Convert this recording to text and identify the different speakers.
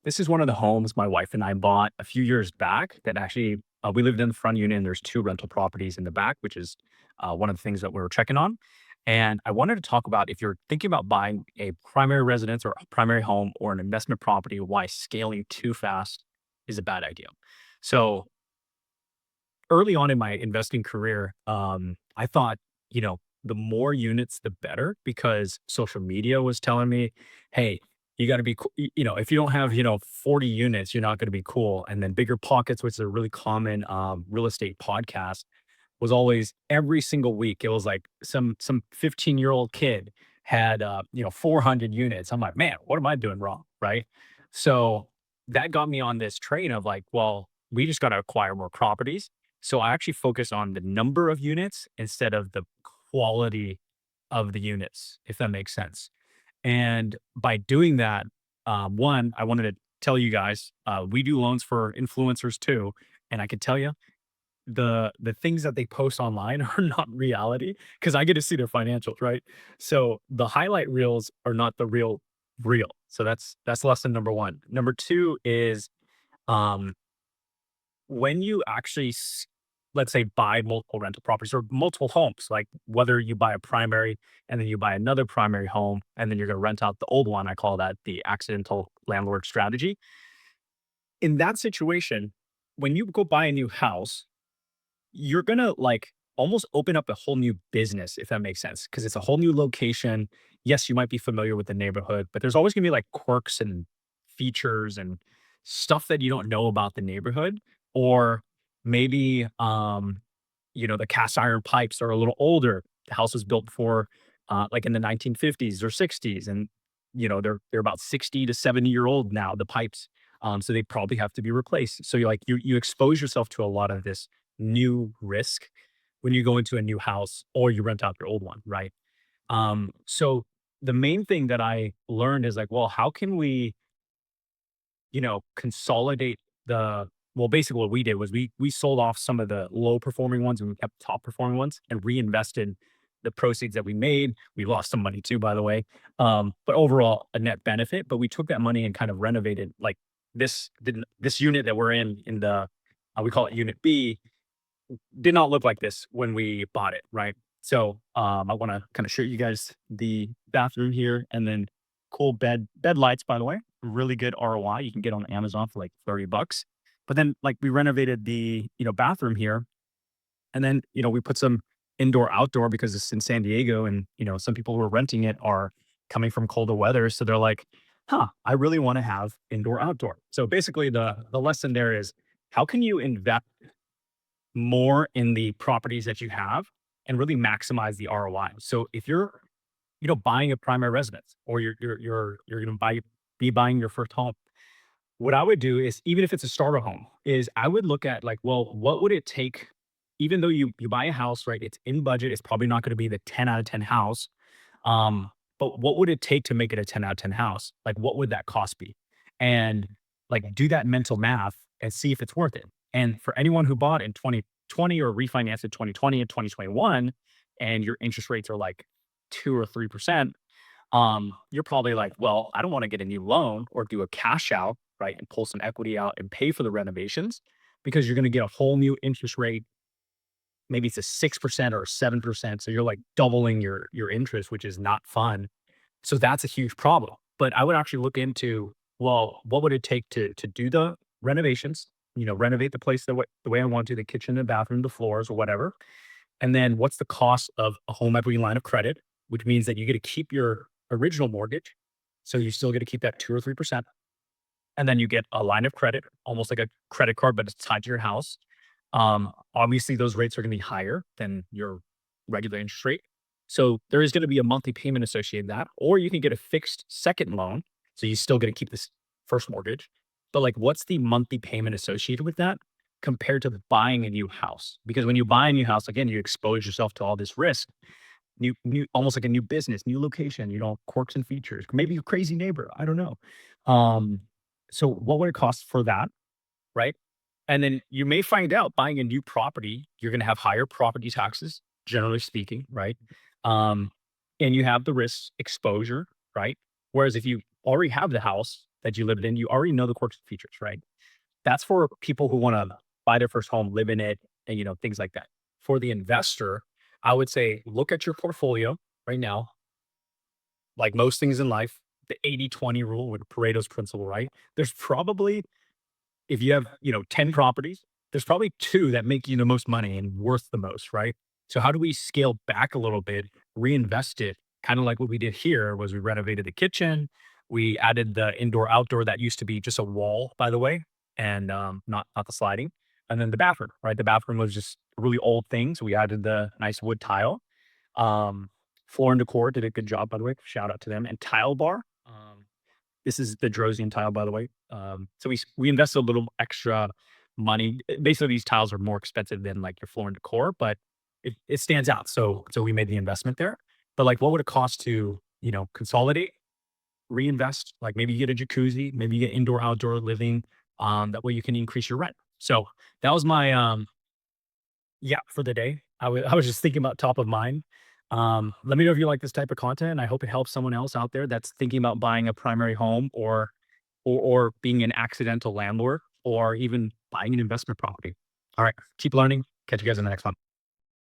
Speaker 1: This is one of the homes my wife and I bought a few years back that actually we lived in the front unit and there's two rental properties in the back, which is one of the things that we were checking on. And I wanted to talk about if you're thinking about buying a primary residence or a primary home or an investment property, why scaling too fast is a bad idea. So early on in my investing career, I thought, the more units, the better because social media was telling me, hey, you got to be, if you don't have, 40 units, you're not going to be cool. And then Bigger Pockets, which is a really common real estate podcast, was always every single week. It was like some 15-year-old kid had 400 units. I'm like, man, what am I doing wrong? Right. So that got me on this train of like, well, we just got to acquire more properties. So I actually focus on the number of units instead of the quality of the units, if that makes sense. And by doing that, one, I wanted to tell you guys, we do loans for influencers too. And I can tell you, the things that they post online are not reality because I get to see their financials, right? So the highlight reels are not the real. So that's lesson number one. Number two is um when you actually let's say buy multiple rental properties or multiple homes, like whether you buy a primary and then you buy another primary home and then you're going to rent out the old one. I call that the accidental landlord strategy. In that situation, when you go buy a new house, you're gonna, like, almost open up a whole new business, if that makes sense, because it's a whole new location. Yes, you might be familiar with the neighborhood, but there's always gonna be, like, quirks and features and stuff that you don't know about the neighborhood, or maybe, the cast iron pipes are a little older. The house was built for, like, in the 1950s or 60s, and, they're about 60 to 70-year-old now, the pipes, so they probably have to be replaced. So you expose yourself to a lot of this new risk when you go into a new house or you rent out your old one, right? So the main thing that I learned is like, well, how can we, consolidate basically what we did was we sold off some of the low performing ones and we kept top performing ones and reinvested the proceeds that we made. We lost some money too, by the way. But overall a net benefit. But we took that money and kind of renovated like this unit that we're in the we call it unit B did not look like this when we bought it, right? So, I wanna kinda show you guys the bathroom here and then cool bed lights, by the way, really good ROI. You can get on Amazon for like 30 bucks. But then, like, we renovated the, bathroom here, and then, we put some indoor outdoor because it's in San Diego and, some people who are renting it are coming from colder weather. So they're like, huh, I really want to have indoor outdoor. So basically the lesson there is how can you invest more in the properties that you have and really maximize the ROI. So if you're, buying a primary residence or you're going to be buying your first home, what I would do is even if it's a starter home, is I would look at like, well, what would it take? Even though you buy a house, right? It's in budget. It's probably not going to be the 10 out of 10 house. But what would it take to make it a 10 out of 10 house? Like, what would that cost be? And like, do that mental math and see if it's worth it. And for anyone who bought in 2020 or refinanced in 2020 and 2021, and your interest rates are like 2 or 3%, you're probably like, well, I don't want to get a new loan or do a cash out, right? And pull some equity out and pay for the renovations because you're going to get a whole new interest rate. Maybe it's a 6% or 7%. So you're like doubling your interest, which is not fun. So that's a huge problem. But I would actually look into, well, what would it take to do the renovations? Renovate the place the way I want to, the kitchen, the bathroom, the floors, or whatever. And then what's the cost of a home equity line of credit, which means that you get to keep your original mortgage. So you still get to keep that 2 or 3%. And then you get a line of credit, almost like a credit card, but it's tied to your house. Obviously, those rates are going to be higher than your regular interest rate. So there is going to be a monthly payment associated with that, or you can get a fixed second loan. So you still get to keep this first mortgage. But like, what's the monthly payment associated with that compared to buying a new house? Because when you buy a new house, again, you expose yourself to all this risk, almost like a new business, new location, quirks and features, maybe a crazy neighbor. I don't know. Um, so what would it cost for that? Right? And then you may find out buying a new property, you're gonna have higher property taxes, generally speaking, right? Um, and you have the risk exposure, right? Whereas if you already have the house, that you lived in, you already know the quirks and features, right? That's for people who want to buy their first home, live in it, and things like that. For the investor, I would say look at your portfolio right now. Like most things in life, the 80-20 rule with Pareto's principle, right? There's probably, if you have, 10 properties, there's probably 2 that make you the most money and worth the most, right? So how do we scale back a little bit, reinvest it? Kind of like what we did here was we renovated the kitchen, we added the indoor outdoor that used to be just a wall, by the way, and not the sliding. And then the bathroom, right? The bathroom was just a really old thing. So we added the nice wood tile. Um, Floor and Decor did a good job, by the way. Shout out to them. And Tile Bar. This is the Drosian tile, by the way. So we invested a little extra money. Basically, these tiles are more expensive than like your Floor and Decor, but it stands out. So we made the investment there. But like, what would it cost to consolidate, reinvest? Like maybe you get a jacuzzi, maybe you get indoor outdoor living. That way you can increase your rent. So that was my yeah, for the day. I was just thinking about top of mind. Let me know if you like this type of content. I hope it helps someone else out there that's thinking about buying a primary home or being an accidental landlord or even buying an investment property. All right, keep learning. Catch you guys in the next one.